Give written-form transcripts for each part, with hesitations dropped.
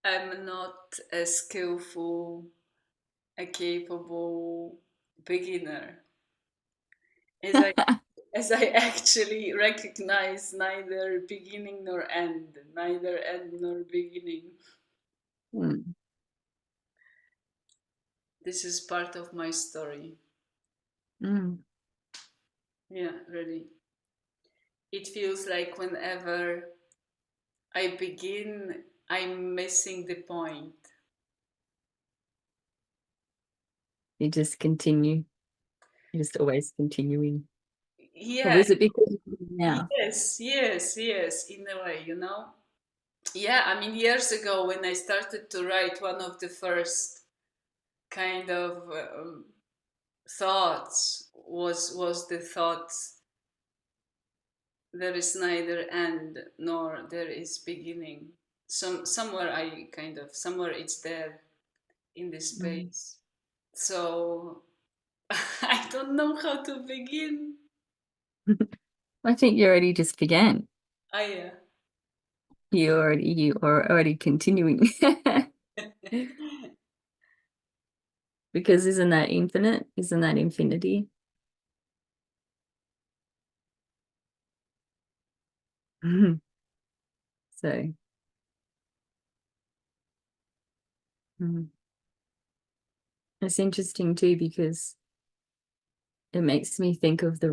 I'm not a skillful, a capable beginner. As I as I actually recognize neither beginning nor end, neither end nor beginning. Mm. This is part of my story. Mm. Yeah, really. It feels like whenever I begin, I'm missing the point. You just continue. You're just always continuing. Or Yeah, is it because now? yes, in a way, you know? Yeah, I mean, years ago when I started to write, one of the first kind of thoughts was the thought there is neither end nor there is beginning. Somewhere I kind of somewhere it's there in this Mm. space. So I don't know how to begin. I think you already just began. I You are already continuing. Because isn't that infinite? Isn't that infinity? So, mm. It's interesting too because it makes me think of the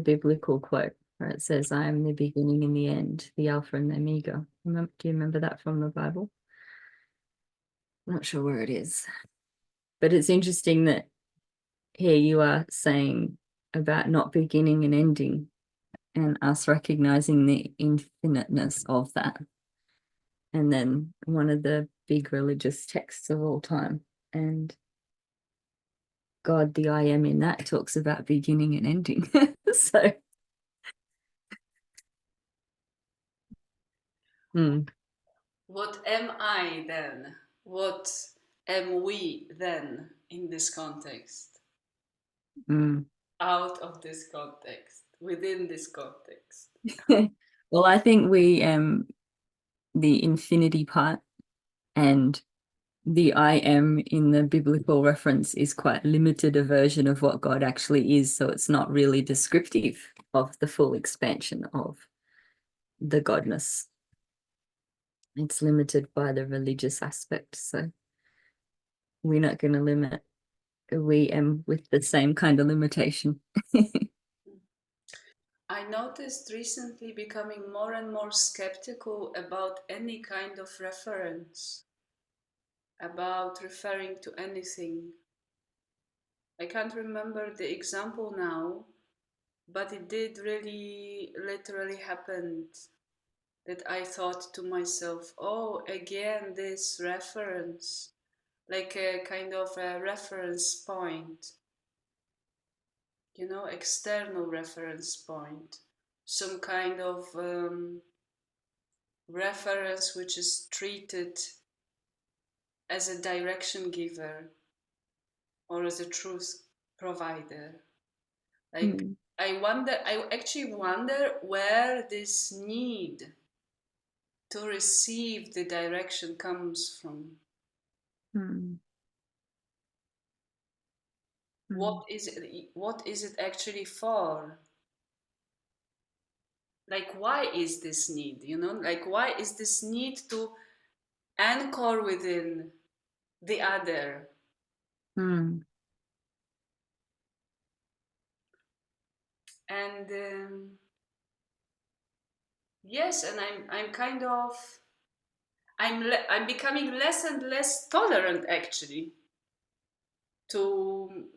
biblical quote where it says, "I am the beginning and the end, the Alpha and the Omega." Do you remember that from the Bible? I'm not sure where it is, but it's interesting that here you are saying about not beginning and ending, and us recognizing the infiniteness of that. And then one of the big religious texts of all time, and God, the I am in that talks about beginning and ending. So, mm, What am I then? What am we then in this context? mm. Out of this context, within this context. Well, I think the infinity part and the I am in the biblical reference is quite limited a version of what God actually is. So it's not really descriptive of the full expansion of the godness. It's limited by the religious aspect. So we're not going to limit WeAM with the same kind of limitation. I noticed recently becoming more and more skeptical about any kind of reference, about referring to anything. I can't remember the example now, but it did really literally happen that I thought to myself, oh, again, this reference, like a kind of a reference point, external reference point, some kind of reference which is treated as a direction giver or as a truth provider. Like, Mm, I actually wonder where this need to receive the direction comes from. mm, mm, What is it actually for? Like, why is this need? Like, why is this need to anchor within the other? mm, And yes, and I'm kind of I'm becoming less and less tolerant, actually, to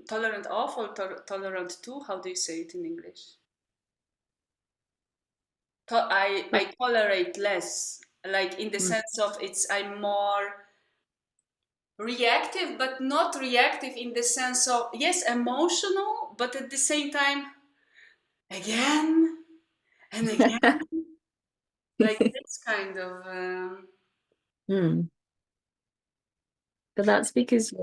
tolerant of or tolerant to. How do you say it in English? I tolerate less, like, in the mm, sense of I'm more reactive, but not reactive in the sense of, yes, emotional, but at the same time, again and again, like this kind of. mm. But that's because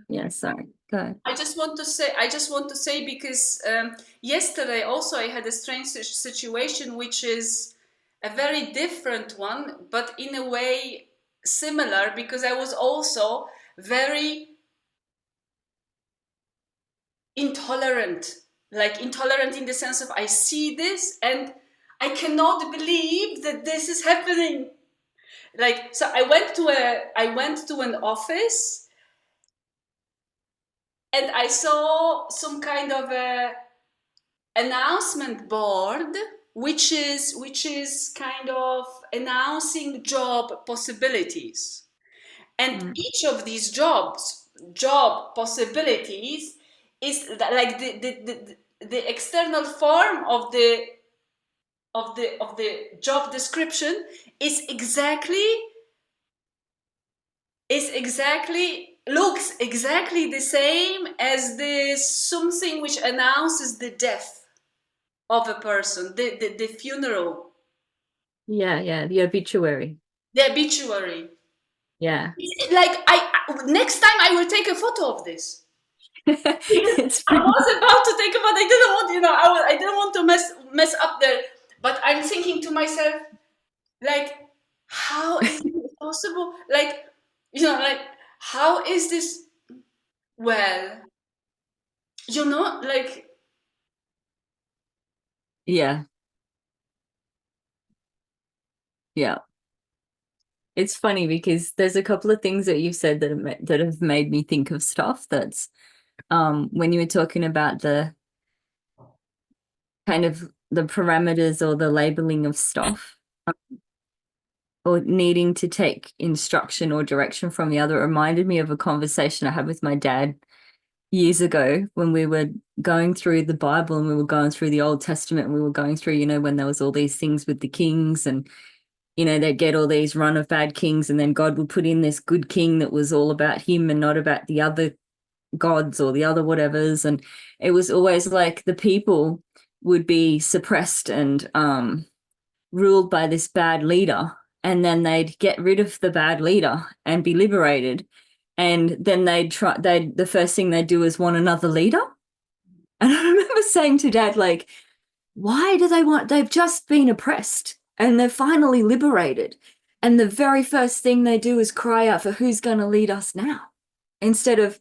yeah, sorry, go ahead. I just want to say because yesterday also I had a strange situation, which is a very different one, but in a way similar, because I was also very intolerant, like intolerant in the sense of I see this and I cannot believe that this is happening. Like, so I went to an office and I saw some kind of a announcement board which is kind of announcing job possibilities, and Mm. each of these job possibilities is like the external form of the job description is exactly looks exactly the same as this something which announces the death of a person, the funeral, Yeah, the obituary. the obituary. Yeah. Like next time I will take a photo of this. It's I funny. was about to take a photo. I didn't want, I didn't want to mess up there. But I'm thinking to myself, like, how is it possible? Like, like, how is this? Well, like, Yeah, yeah. It's funny because there's a couple of things that you've said that have made me think of stuff that's when you were talking about the kind of the parameters or the labeling of stuff, or needing to take instruction or direction from the other. It reminded me of a conversation I had with my dad years ago when we were going through the Bible and we were going through the Old Testament and we were going through, when there was all these things with the kings and, they'd get all these run of bad kings and then God would put in this good king that was all about him and not about the other gods or the other whatevers. And it was always like the people would be suppressed and ruled by this bad leader, and then they'd get rid of the bad leader and be liberated, and then the first thing they'd do is want another leader. And I remember saying to Dad, like, why do they've just been oppressed and they're finally liberated, and the very first thing they do is cry out for who's going to lead us now, instead of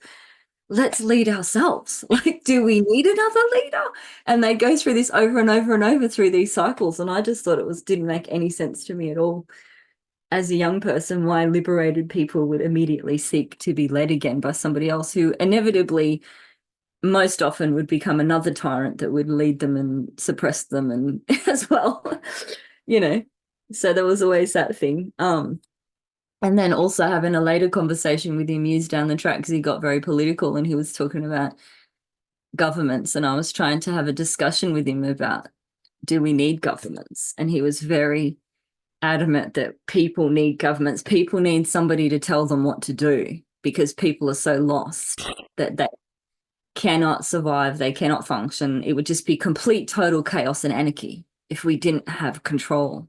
let's lead ourselves. Like, do we need another leader? And they go through this over and over and over through these cycles. And I just thought didn't make any sense to me at all as a young person, why liberated people would immediately seek to be led again by somebody else who inevitably most often would become another tyrant that would lead them and suppress them and as well. you know so there was always that thing. And then also having a later conversation with him years down the track, because he got very political and he was talking about governments, and I was trying to have a discussion with him about, do we need governments? And he was very adamant that people need governments. People need somebody to tell them what to do, because people are so lost that they cannot survive, they cannot function. It would just be complete total chaos and anarchy if we didn't have control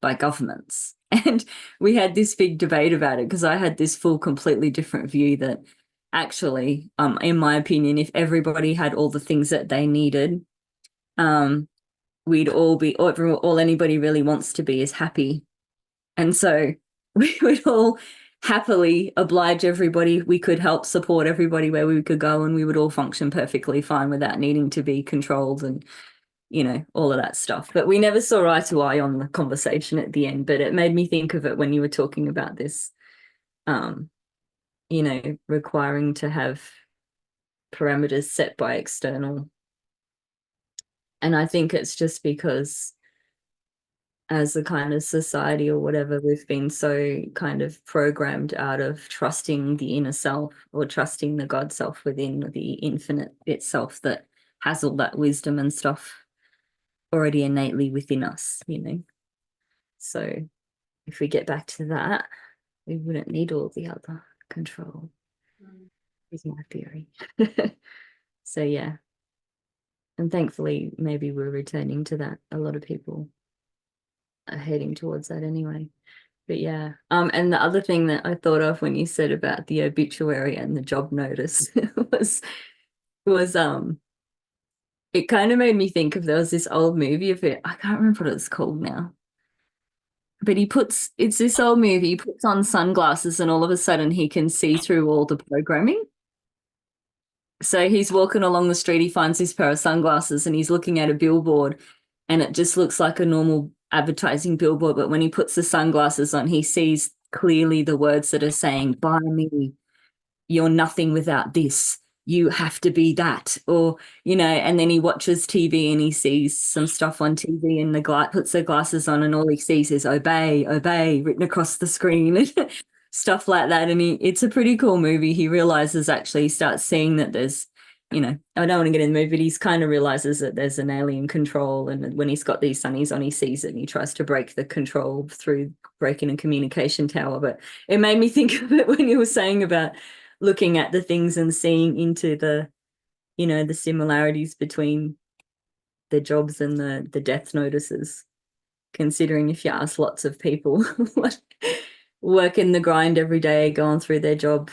by governments. And we had this big debate about it, because I had this completely different view that actually, in my opinion, if everybody had all the things that they needed, we'd all be, all anybody really wants to be is happy. And so we would all happily oblige everybody. We could help support everybody where we could go, and we would all function perfectly fine without needing to be controlled and, all of that stuff. But we never saw eye to eye on the conversation at the end. But it made me think of it when you were talking about this, requiring to have parameters set by external. And I think it's just because as a kind of society or whatever, we've been so kind of programmed out of trusting the inner self, or trusting the God self within the infinite itself that has all that wisdom and stuff already innately within us, So if we get back to that, we wouldn't need all the other control, is my theory. So yeah. And thankfully, maybe we're returning to that. A lot of people are heading towards that anyway. But yeah. And the other thing that I thought of when you said about the obituary and the job notice was it kind of made me think of, there was this old movie of it. I can't remember what it's called now. but it's this old movie, he puts on sunglasses and all of a sudden he can see through all the programming. So he's walking along the street, he finds this pair of sunglasses and he's looking at a billboard and it just looks like a normal advertising billboard. But when he puts the sunglasses on, he sees clearly the words that are saying, buy me, you're nothing without this. You have to be that. Or, and then he watches TV and he sees some stuff on TV and puts the glasses on and all he sees is obey, obey written across the screen. Stuff like that. And it's a pretty cool movie. He realizes actually, he starts seeing that there's, I don't want to get in the movie, but he's kind of realizes that there's an alien control. And when he's got these sunnies on, he sees it and he tries to break the control through breaking a communication tower. But it made me think of it when you were saying about looking at the things and seeing into the, the similarities between the jobs and the death notices. Considering if you ask lots of people working the grind every day, going through their job,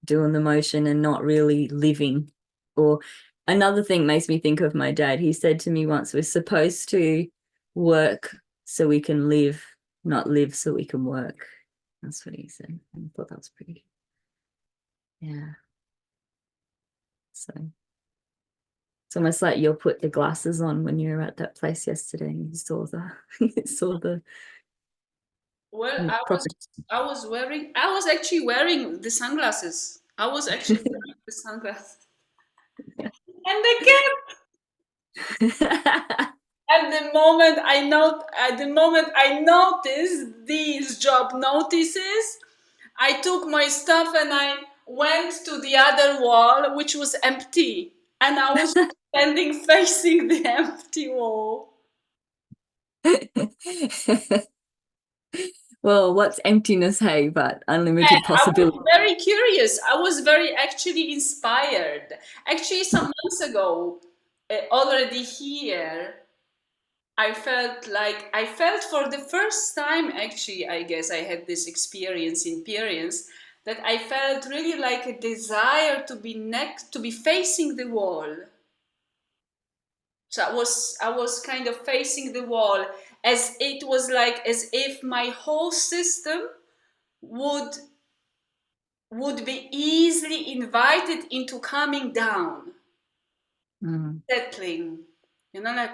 doing the motion and not really living. Or another thing makes me think of my dad. He said to me once, we're supposed to work so we can live, not live so we can work. That's what he said. I thought that was pretty. Yeah. So it's almost like you'll put the glasses on when you were at that place yesterday and you saw the Well, property. I was actually wearing the sunglasses. I was actually wearing the sunglasses. And they kept, at the moment I noticed these job notices, I took my stuff and I went to the other wall, which was empty. And I was standing facing the empty wall. Well, what's emptiness, hey, but unlimited I possibility. was very curious. I was very actually inspired. Actually, some months ago, already here, I felt for the first time, actually, I guess I had this experience, that I felt really like a desire to be facing the wall. So I was kind of facing the wall as it was like as if my whole system would would be easily invited into coming down, settling, like.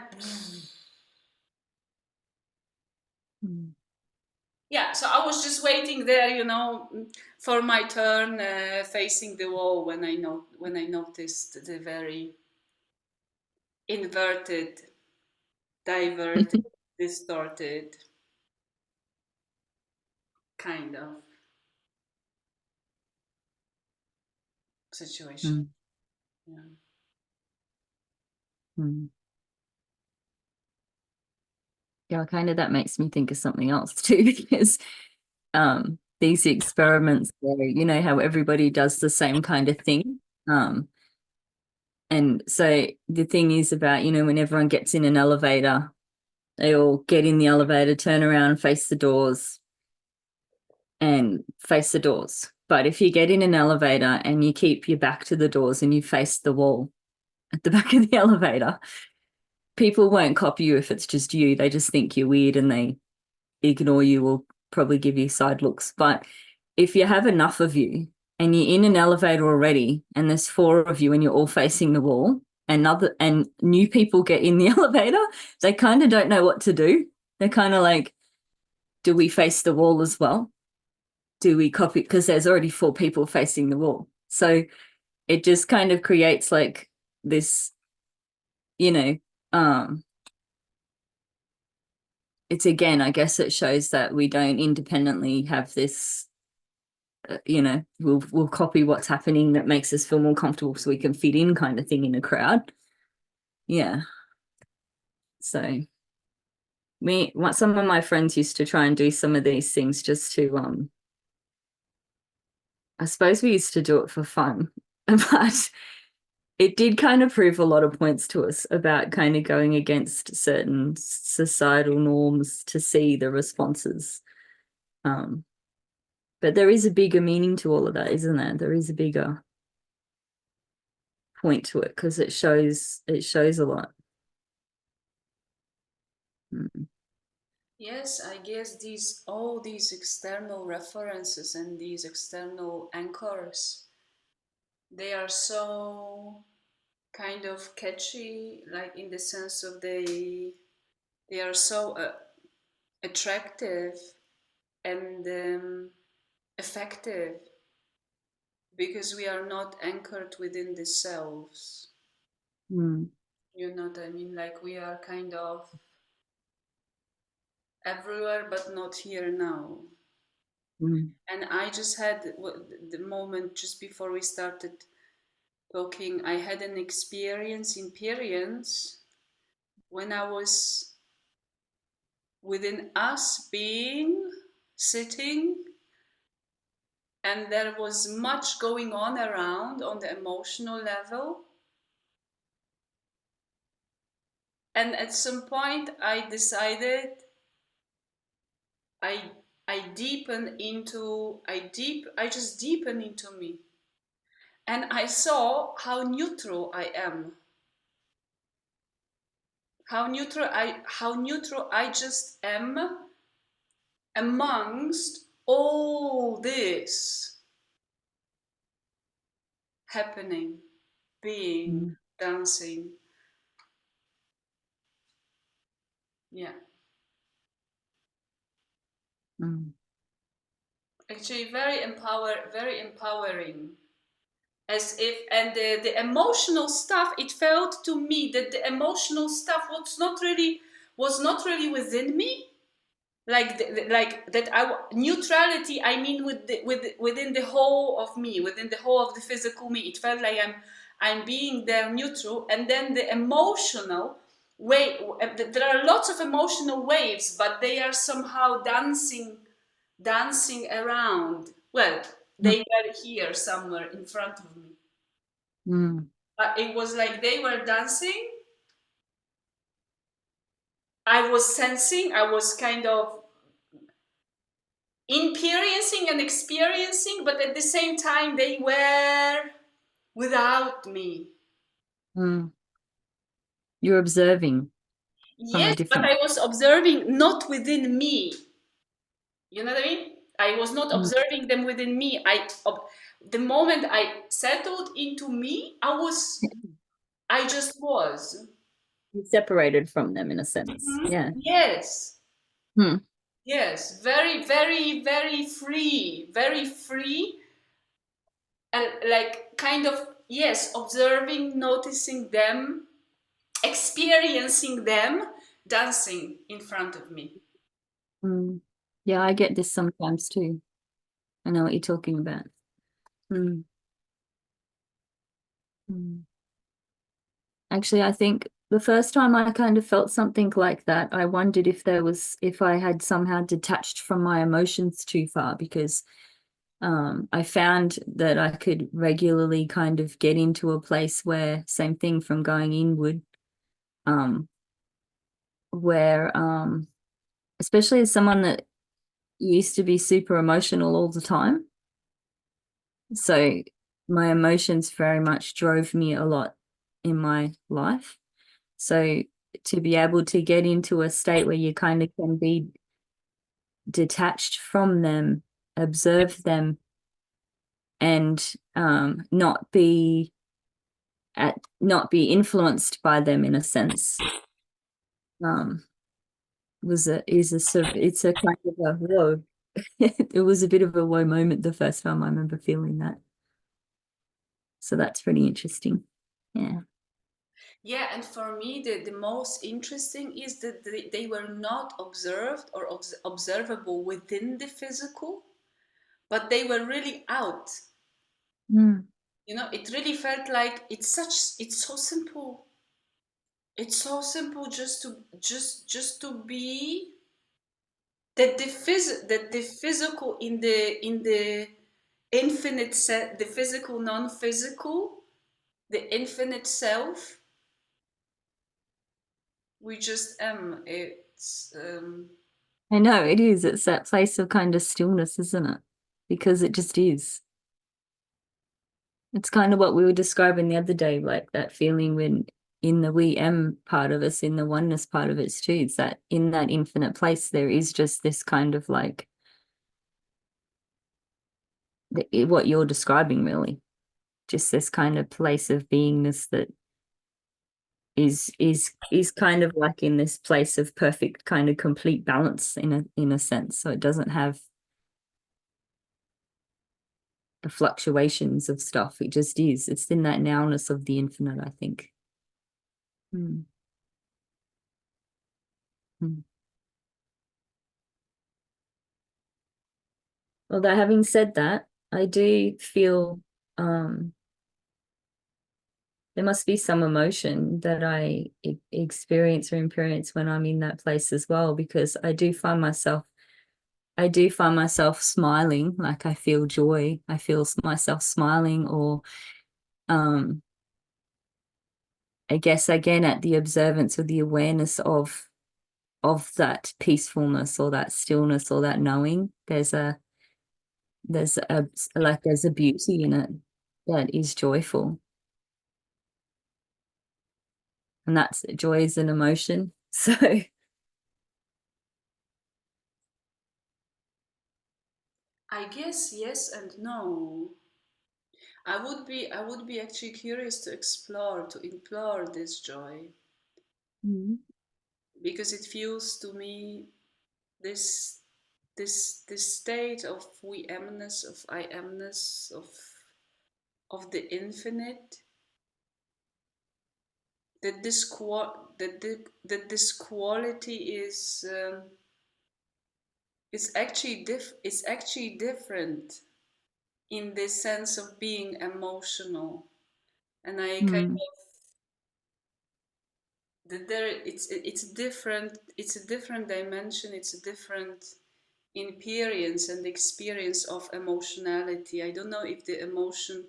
Mm. Yeah, so I was just waiting there, for my turn, facing the wall when I noticed the very inverted, diverted, distorted kind of situation. Mm. Yeah. Mm. Yeah, kind of that makes me think of something else too, because these experiments where, how everybody does the same kind of thing. And so the thing is about, when everyone gets in an elevator, they all get in the elevator, turn around, face the doors, and face the doors. But if you get in an elevator and you keep your back to the doors and you face the wall at the back of the elevator, people won't copy you if it's just you. They just think you're weird and they ignore you or probably give you side looks. But if you have enough of you and you're in an elevator already and there's 4 of you and you're all facing the wall and new people get in the elevator, they kind of don't know what to do. They're kind of like, do we face the wall as well? Do we copy? Because there's already 4 people facing the wall. So it just kind of creates like this, it's again, I guess it shows that we don't independently have this, we'll copy what's happening that makes us feel more comfortable so we can fit in kind of thing in a crowd. Yeah. So some of my friends used to try and do some of these things just to, I suppose we used to do it for fun, but it did kind of prove a lot of points to us about kind of going against certain societal norms to see the responses. But there is a bigger meaning to all of that, isn't there? There is a bigger point to it because it shows a lot. Yes, I guess all these external references and these external anchors, they are so kind of catchy, like in the sense of they are so attractive and effective because we are not anchored within the selves. Mm. You know what I mean? Like we are kind of everywhere but not here now. Mm. And I just had the moment just before we started talking, I had an experience in periods when I was within us being sitting, and there was much going on around on the emotional level. And at some point, I decided I I just deepen into me, and I saw how neutral I am, how neutral I just am amongst all this happening, being, Mm. dancing. Yeah, Mm. actually, very empowering. As if, and the emotional stuff, it felt to me that the emotional stuff was not really within me, like that neutrality, I mean, within the whole of me, within the whole of the physical me, it felt like I'm being there neutral, and then the emotional way, there are lots of emotional waves, but they are somehow dancing around. Well, they were here somewhere in front of me, Mm. but it was like they were dancing. I was sensing, I was kind of experiencing, but at the same time, they were without me. Mm. You're observing from a Yes, but different. I was observing not within me. You know what I mean? I was not Mm. observing them within me. The moment I settled into me, I just was. You separated from them in a sense. Mhm. Yeah. Yes, Mm. yes, very, very, very free, and like kind of, yes, observing, noticing them, experiencing them dancing in front of me. Mm. Yeah, I get this sometimes too. I know what you're talking about. Mm. Mm. Actually, I think the first time I kind of felt something like that, I wondered if I had somehow detached from my emotions too far, because I found that I could regularly kind of get into a place where, same thing from going inward, um, where, especially as someone that used to be super emotional all the time. So my emotions very much drove me a lot in my life. So to be able to get into a state where you kind of can be detached from them, observe them, and not be influenced by them in a sense, um, is a sort of, it's a kind of a whoa. It was a bit of a whoa moment the first time I remember feeling that. So that's pretty interesting. Yeah. Yeah, and for me, the most interesting is that they were not observed or observable within the physical, but they were really out. Mm. You know, it really felt like it's so simple. It's so simple just to be, that the physical in the infinite set, the physical non-physical, the infinite self, we just am. It's I know it is. It's that place of kind of stillness, isn't it? Because it just is. It's kind of what we were describing the other day, like that feeling when in the WeAM part of us, in the oneness part of us too. It's that in that infinite place, there is just this kind of like what you're describing, really, just this kind of place of beingness that is kind of like in this place of perfect kind of complete balance in a sense. So it doesn't have the fluctuations of stuff. It just is. It's in that nowness of the infinite, I think. Mm. Mm. Although having said that, I do feel there must be some emotion that I experience or experience when I'm in that place as well, because I do find myself smiling, like I feel joy. I feel myself smiling, or I guess again at the observance or the awareness of that peacefulness or that stillness or that knowing. There's a like there's a beauty in it that is joyful. And that's joy is an emotion. So I guess yes and no. I would be actually curious to explore, to implore this joy, mm, because it feels to me this this state of we amness, of I amness, of the infinite, that this quality is actually it's actually different in this sense of being emotional. And I kind mm, of that there it's a different dimension, it's a different experience and experience of emotionality. I don't know if the emotion,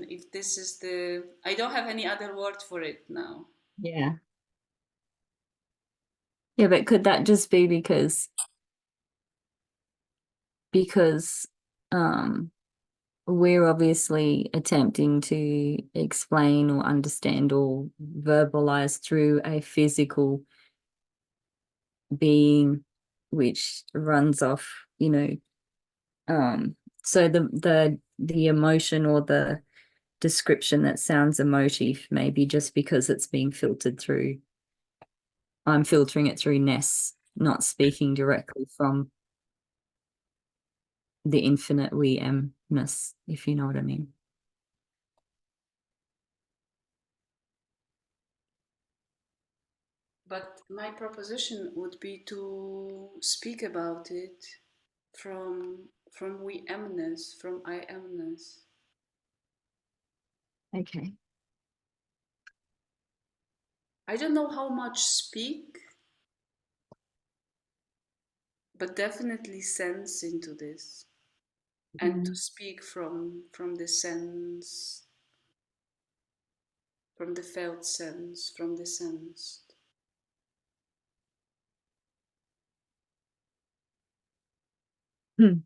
if this is the, I don't have any other word for it now. yeah. Yeah, but could that just be because we're obviously attempting to explain or understand or verbalize through a physical being which runs off, so the emotion or the description that sounds emotive, maybe just because it's being filtered through, I'm filtering it through Ness, not speaking directly from the infinite we amness, if you know what I mean. But my proposition would be to speak about it from we amness, from I amness. Okay. I don't know how much speak, but definitely sense into this, and to Mm. speak from the sense, from the felt sense, from the sensed. Hmm.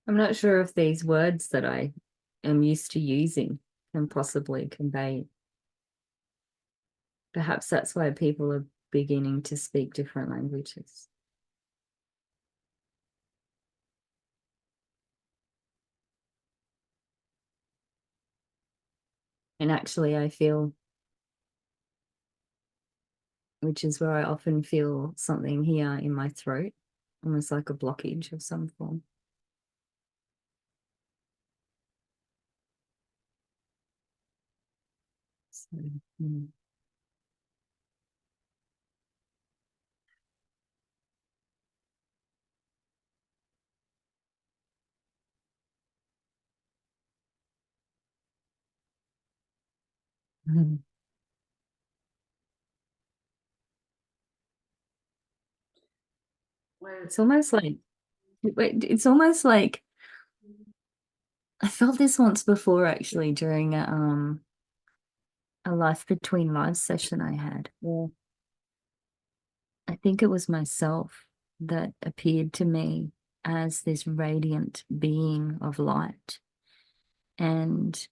I'm not sure if these words that I am used to using can possibly convey. Perhaps that's why people are beginning to speak different languages. And actually, I feel, which is where I often feel something here in my throat, almost like a blockage of some form. So, mm. Mhm. Well, It's almost like, it's almost like I felt this once before actually during a life between lives session I had. Yeah. I think it was myself that appeared to me as this radiant being of light. And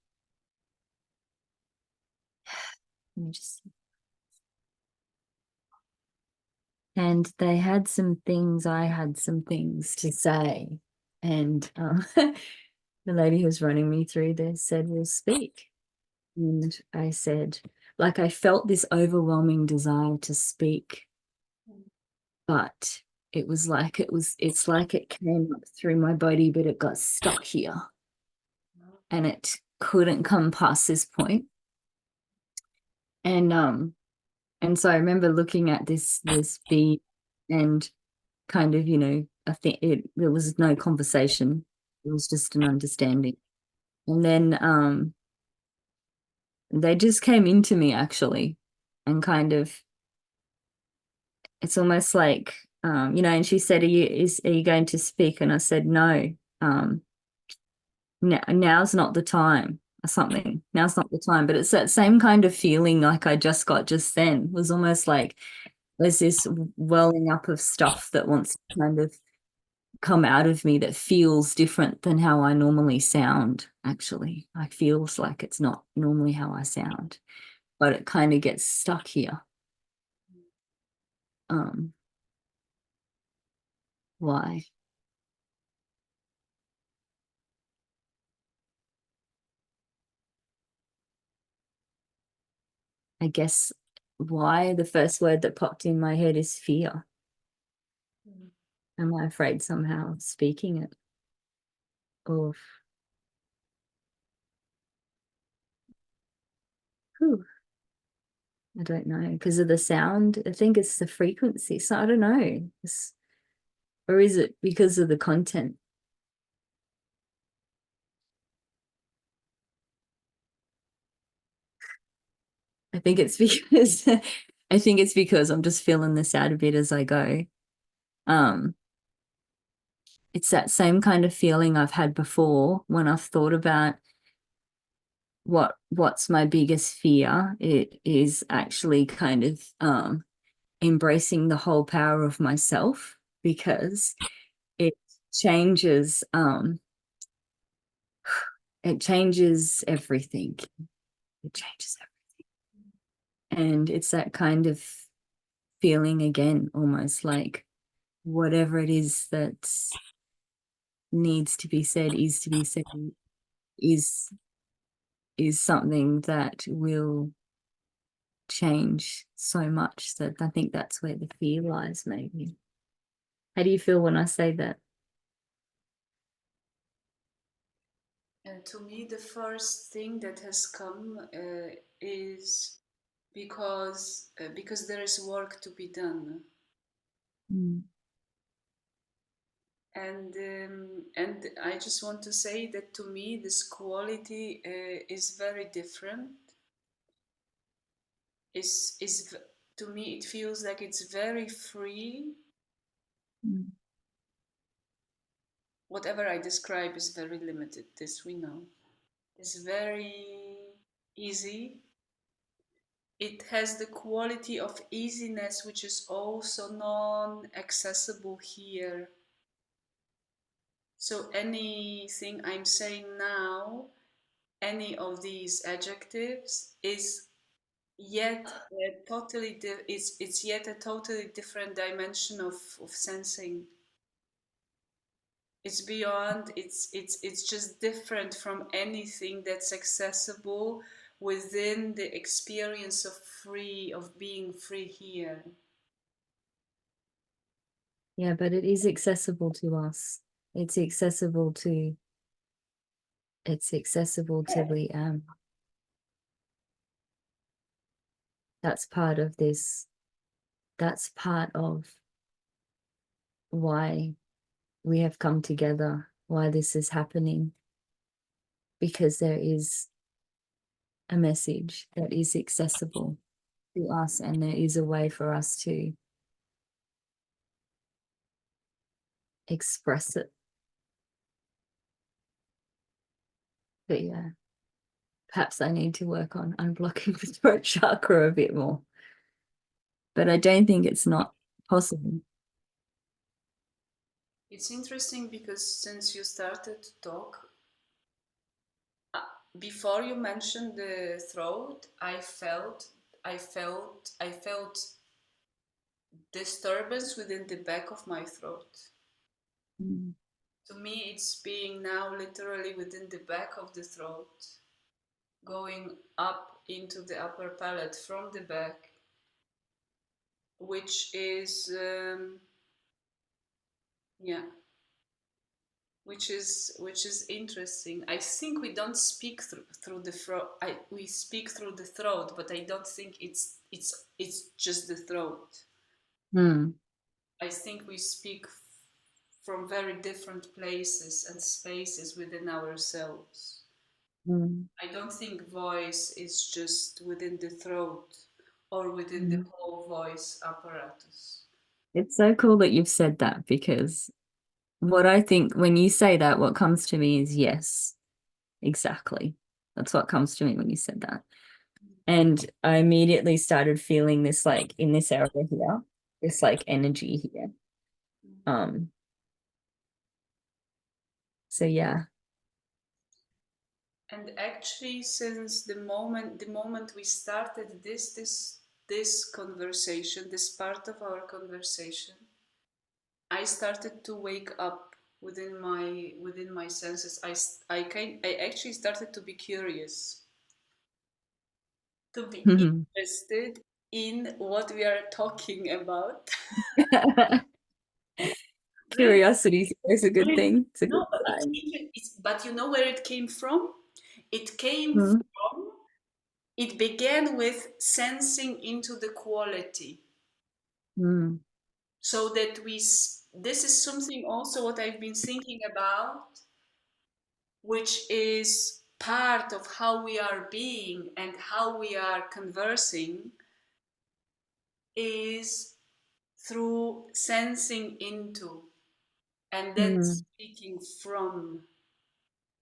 let me just, and they had some things, I had some things to say. And the lady who was running me through this said, "We'll speak." And I said, like, I felt this overwhelming desire to speak, but it's like it came up through my body, but it got stuck here and it couldn't come past this point. And so I remember looking at this bead and kind of, I think there was no conversation. It was just an understanding. And then they just came into me actually, and kind of, it's almost like, and she said, are you going to speak? And I said, no, now's not the time, or something. Now's not the time. But it's that same kind of feeling like I just got just then. It was almost like there's this welling up of stuff that wants to kind of come out of me that feels different than how I normally sound, actually. I feels like it's not normally how I sound, but it kind of gets stuck here. Um, why? I guess why the first word that popped in my head is fear. Am I afraid somehow of speaking it? Or, whew, I don't know. Because of the sound, I think it's the frequency. So I don't know. Or is it because of the content? I think it's because I think it's because I'm just feeling this out a bit as I go. Um, it's that same kind of feeling I've had before when I've thought about what's my biggest fear. It is actually kind of embracing the whole power of myself, because it changes it changes everything. It changes everything. And it's that kind of feeling again, almost like whatever it is that needs to be said is to be said, is is something that will change so much. So I think that's where the fear lies, maybe. How do you feel when I say that? and to me, the first thing that has come is because there is work to be done. Mm. And I just want to say that to me this quality is very different. Is To me it feels like it's very free. Mm. Whatever I describe is very limited. This we know. It's very easy. It has the quality of easiness, which is also non-accessible here. So anything I'm saying now, any of these adjectives, is yet it's yet a totally different dimension of sensing. It's beyond, it's just different from anything that's accessible within the experience of being free here. Yeah, but it is accessible to us. It's accessible to WeAM. That's part of this. That's part of why we have come together, why this is happening, because there is a message that is accessible to us, and there is a way for us to express it. But yeah, perhaps I need to work on unblocking the throat chakra a bit more. But I don't think it's not possible. It's interesting because since you started to talk, before you mentioned the throat, I felt disturbance within the back of my throat. Mm. To me, it's being now literally within the back of the throat, going up into the upper palate from the back, which is yeah, which is interesting. I think we don't speak through the throat. We speak through the throat, but I don't think it's just the throat. Mm. I think we speak from very different places and spaces within ourselves. Mm. I don't think voice is just within the throat or within the Mm. whole voice apparatus. It's so cool that you've said that, because what I think when you say that, what comes to me is yes, exactly. That's what comes to me when you said that. And I immediately started feeling this, like in this area here, this like energy here. So yeah. And actually, since the moment we started this conversation, this part of our conversation, I started to wake up within my senses. I actually started to be curious, to be interested in what we are talking about. Really, Curiosity is a good really. thing. It's a No, good but sign. but you know where it came from? It came Mm. from, it began with sensing into the quality. Mm. So that this is something also what I've been thinking about, which is part of how we are being and how we are conversing, is through sensing into and then Mm. speaking from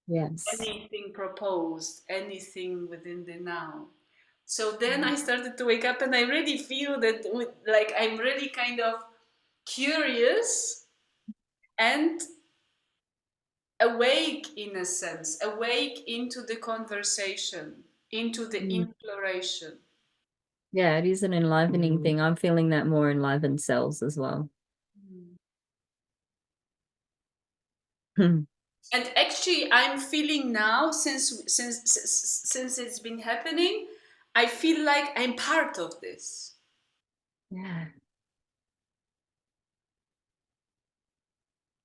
Yes. anything proposed, anything within the now. So then I started to wake up and I really feel that like I'm really kind of curious and awake, in a sense, awake into the conversation, into the Mm. imploration. Yeah, it is an enlivening thing. I'm feeling that more enlivened cells as well. Hmm. And actually, I'm feeling now, since it's been happening, I feel like I'm part of this. Yeah.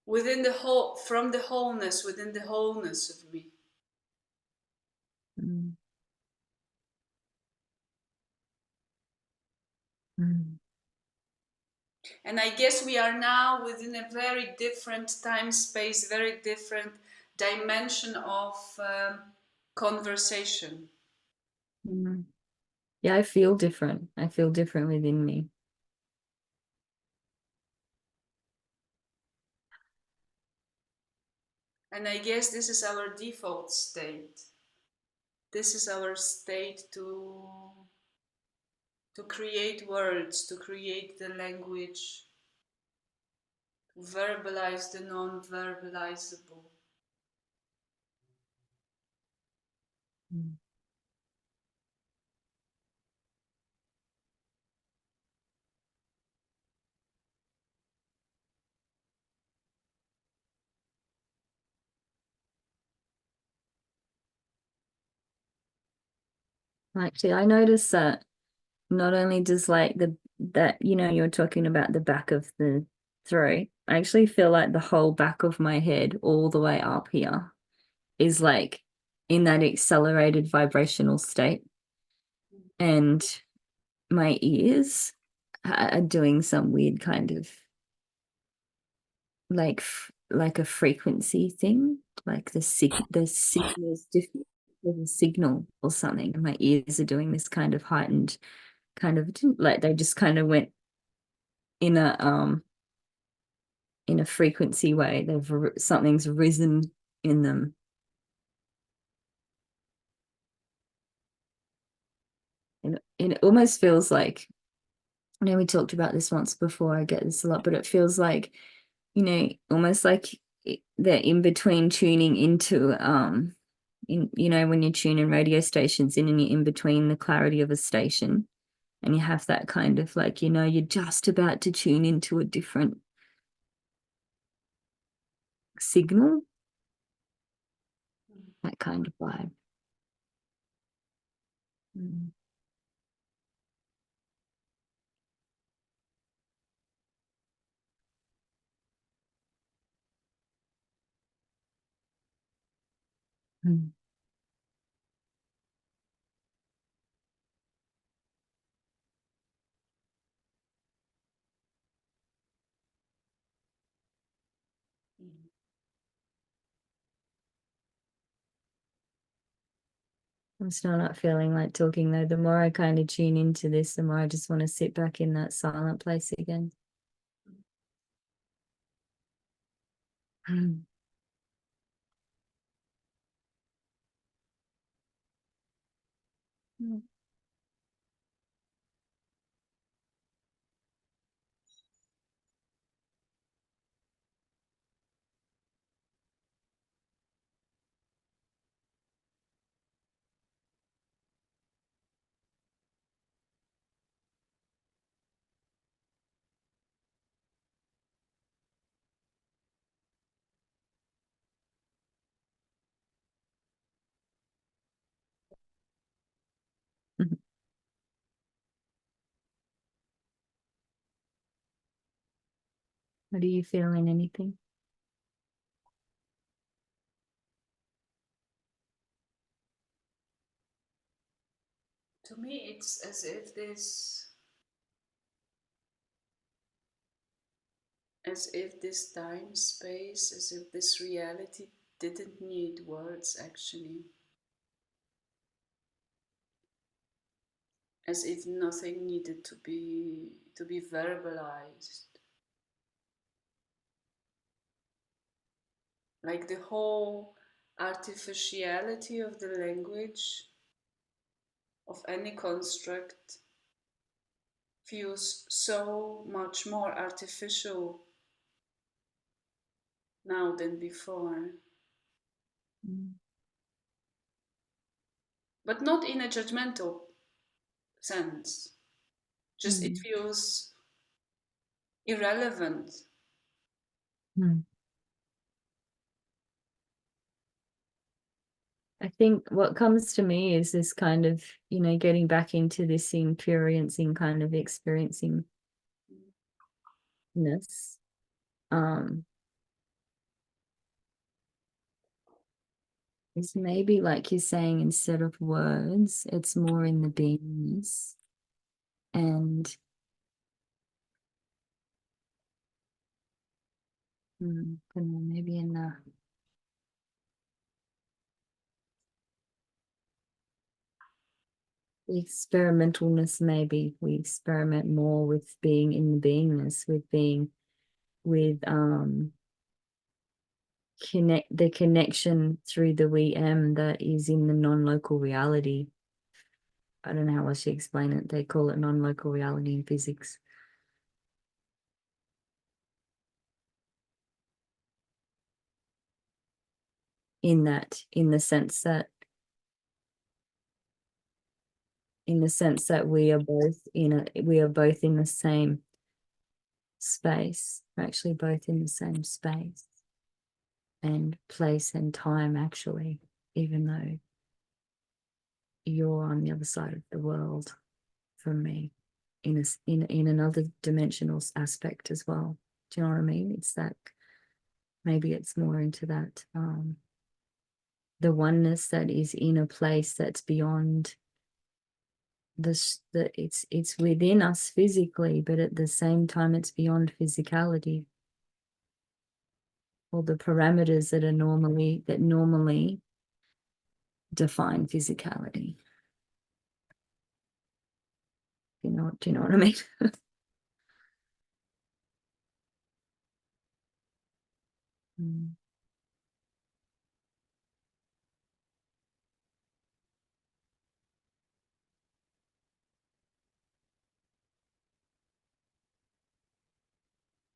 Within the whole, from the wholeness, within the wholeness of me. Mm. Mm. And I guess we are now within a very different time space, very different dimension of conversation. Mm. Yeah, I feel different. I feel different within me. And I guess this is our default state. This is our state to create words, to create the language, to verbalize the non-verbalizable. Mm. Actually, I noticed that not only does like that, you're talking about the back of the throat, I actually feel like the whole back of my head all the way up here is like in that accelerated vibrational state, and my ears are doing some weird kind of like like a frequency thing, like the signal is different. there's a signal or something, and my ears are doing this kind of heightened kind of, like they just kind of went in a frequency way. Something's risen in them. And it almost feels like, I know we talked about this once before, I get this a lot, but it feels like, almost like they're in between tuning into when you tune in radio stations in, and you're in between the clarity of a station, and you have that kind of like, you're just about to tune into a different signal, that kind of vibe. Mm. Mm. I'm still not feeling like talking though. The more I kind of tune into this, the more I just want to sit back in that silent place again. Mm. Mm. Mhm. What are you feeling? Anything? To me, it's as if this time space, as if this reality didn't need words actually. As if nothing needed to be verbalized. Like the whole artificiality of the language of any construct feels so much more artificial now than before. Mm. But not in a judgmental sense. Just it Mm. feels irrelevant. Mm. I think what comes to me is this kind of, getting back into this experiencing kind of experiencingness. Um, is maybe like you're saying, instead of words, it's more in the beingness, and maybe in the experimentalness. Maybe we experiment more with being in the beingness, with being with the connection through the WeAM that is in the non-local reality. I don't know how else to explain it. They call it non-local reality in physics. In the sense that we are both in the same space. We're actually both in the same space and place and time, actually, even though you're on the other side of the world from me, in another dimensional aspect as well. Do you know what I mean? It's that, maybe it's more into that the oneness that is in a place that's beyond this, that it's within us physically, but at the same time it's beyond physicality, or the parameters that normally define physicality. Do you know what I mean?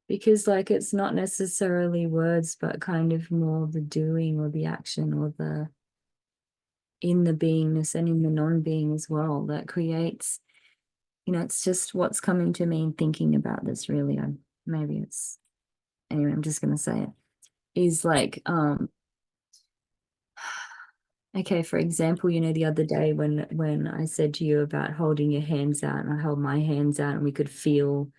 Because like it's not necessarily words, but kind of more the doing or the action or the in the beingness and in the non-being as well that creates, it's just what's coming to me in thinking about this really. Maybe it's anyway, I'm just gonna say it is like okay, for example, the other day when I said to you about holding your hands out and I held my hands out and we could feel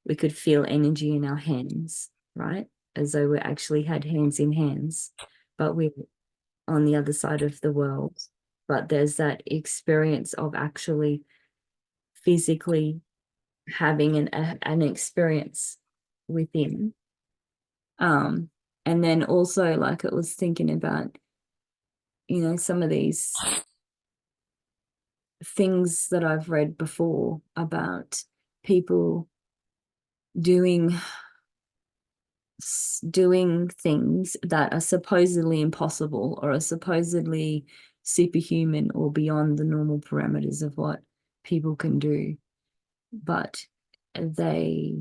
energy in our hands, right? As though we actually had hands in hands, but we're on the other side of the world. But there's that experience of actually physically having an experience within. And then also like it was thinking about, some of these things that I've read before about people doing things that are supposedly impossible or are supposedly superhuman or beyond the normal parameters of what people can do, but they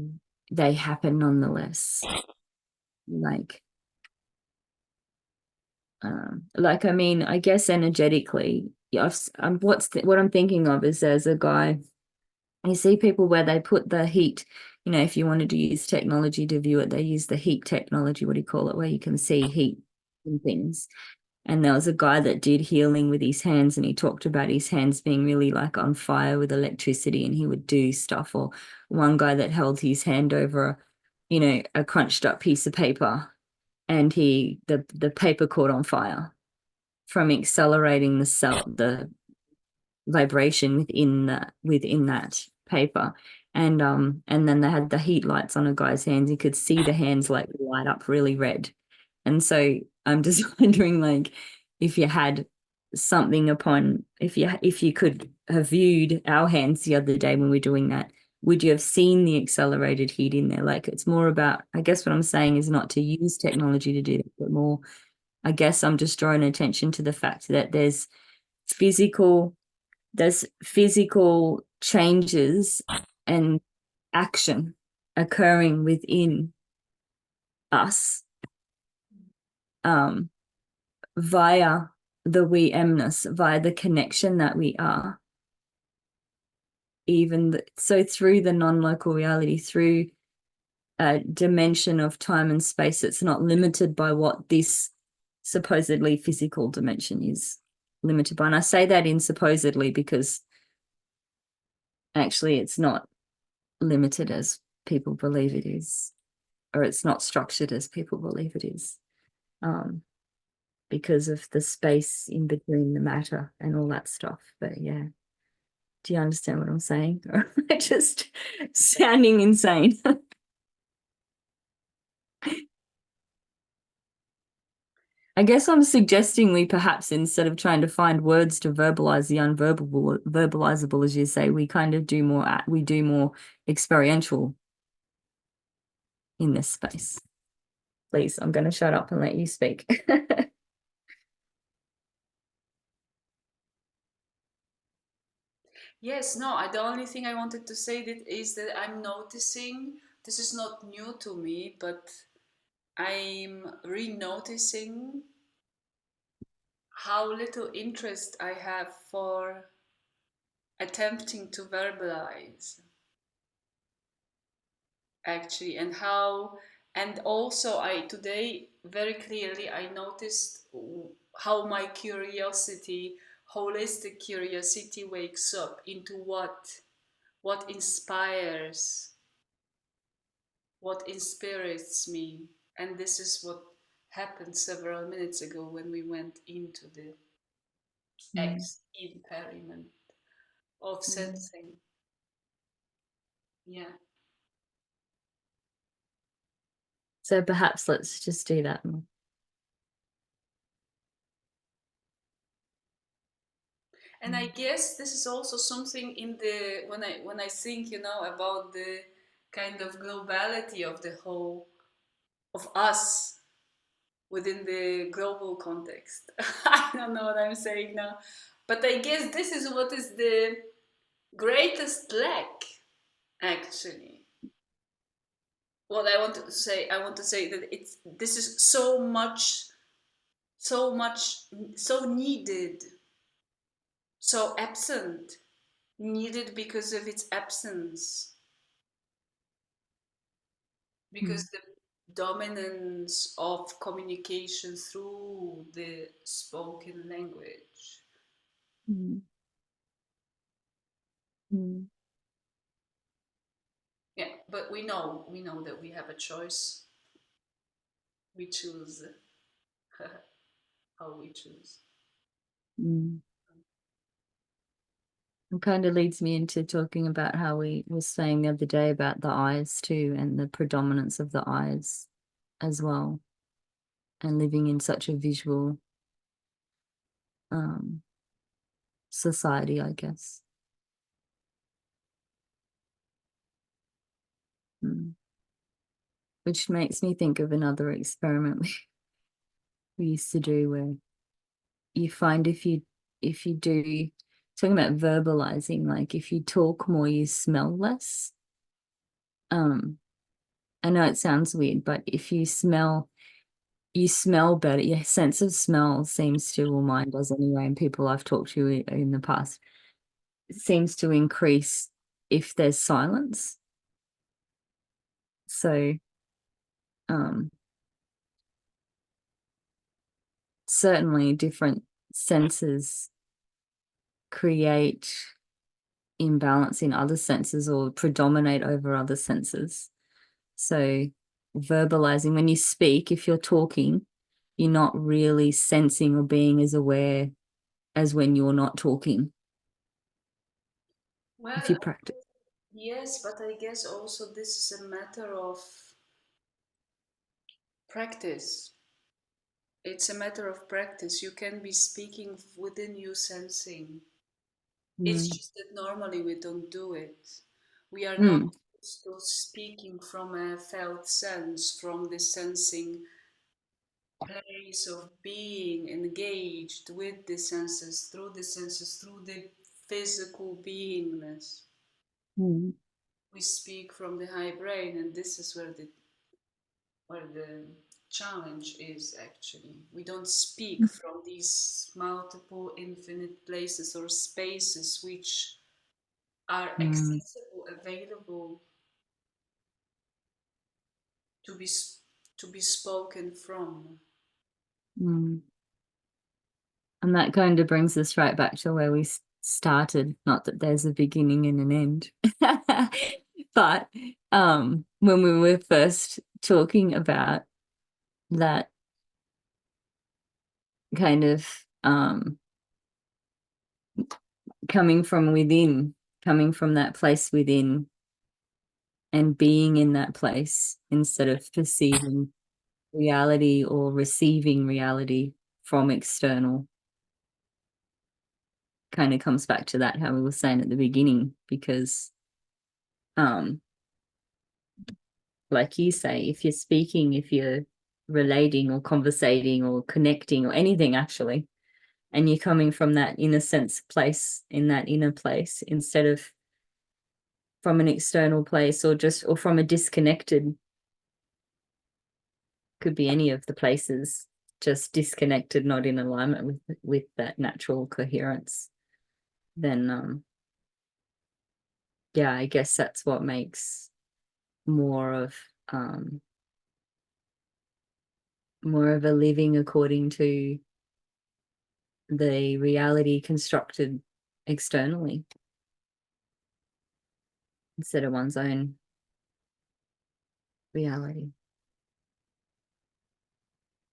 happen nonetheless. I mean, I guess energetically, yeah, what I'm thinking of is there's a guy. You see people where they put the heat, if you wanted to use technology to view it, they use the heat technology, what do you call it, where you can see heat and things. And there was a guy that did healing with his hands, and he talked about his hands being really like on fire with electricity, and he would do stuff. Or one guy that held his hand over, a crunched up piece of paper, and the paper caught on fire from accelerating the vibration within that paper. And then they had the heat lights on a guy's hands. You could see the hands like light up really red. And so I'm just wondering, like, if you had something upon, if you could have viewed our hands the other day when we were doing that, would you have seen the accelerated heat in there? Like, it's more about, I guess what I'm saying is not to use technology to do that, but more, I guess I'm just drawing attention to the fact that physical there's physical changes and action occurring within us, via the we-amness, via the connection that we are, so through the non-local reality, through a dimension of time and space that's not limited by what this supposedly physical dimension is limited by. And I say that in supposedly because actually it's not limited as people believe it is, or it's not structured as people believe it is, because of the space in between the matter and all that stuff. But yeah, do you understand what I'm saying? Or am I just sounding insane? I guess I'm suggesting we perhaps, instead of trying to find words to verbalize the verbalizable, as you say, we kind of do more experiential in this space. Please, I'm going to shut up and let you speak. Yes, no, the only thing I wanted to say is that I'm noticing, this is not new to me, but I'm re-noticing how little interest I have for attempting to verbalize, actually, and also I today very clearly I noticed how my curiosity, holistic curiosity, wakes up into what inspires, what inspires me. And this is what happened several minutes ago when we went into the Mm. experiment of Mm. sensing. Yeah. So perhaps let's just do that. And I guess this is also something in the when I think, about the kind of globality of the whole of us within the global context. I don't know what I'm saying now, but I guess this is what is the greatest lack, actually. What I want to say that this is so much, so needed, so absent, needed because of its absence, because Mm, the dominance of communication through the spoken language. mm, mm, Yeah, but we know that we have a choice. We choose how we choose. mm. It kind of leads me into talking about how we were saying the other day about the eyes too, and the predominance of the eyes as well, and living in such a visual um, society, I guess. Mm. Which makes me think of another experiment we used to do where you find if you do talking about verbalizing, like if you talk more, you smell less. Um, I know it sounds weird, but if you smell better. Your sense of smell seems to, or mine does anyway, and people I've talked to in the past, it seems to increase if there's silence. So, um, certainly different senses create imbalance in other senses or predominate over other senses. So, verbalizing, when you speak, if you're talking, you're not really sensing or being as aware as when you're not talking, if Well, you practice. yes, but I guess also this is a matter of practice. It's a matter of practice. You can be speaking within you sensing. It's Mm. just that normally we don't do it. We are not Mm. still speaking from a felt sense, from the sensing place of being engaged with the senses, through the physical beingness. Mm. We speak from the high brain, and this is where the challenge is, actually. We don't speak from these multiple infinite places or spaces which are Mm. accessible, available to be to be spoken from. Mm. And that kind of brings us right back to where we started. Not that there's a beginning and an end, but when we were first talking about that kind of coming from within, coming from that place within, and being in that place instead of perceiving reality or receiving reality from external, kind of comes back to that, how we were saying at the beginning, because um like you say, if you're speaking, if you're relating or conversating or connecting or anything actually, and you're coming from that inner sense place, in that inner place, instead of from an external place, or from a disconnected, could be any of the places, just disconnected, not in alignment with that natural coherence, then yeah, I guess that's what makes more of um more of a living according to the reality constructed externally instead of one's own reality.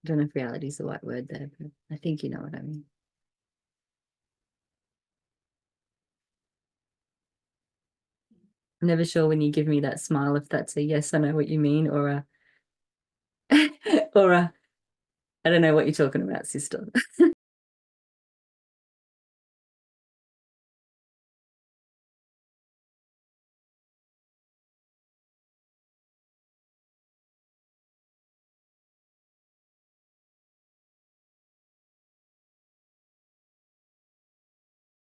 I don't know if reality is the right word there, but I think you know what I mean. I'm never sure when you give me that smile if that's a yes, I know what you mean, or a or a I don't know what you're talking about, sister.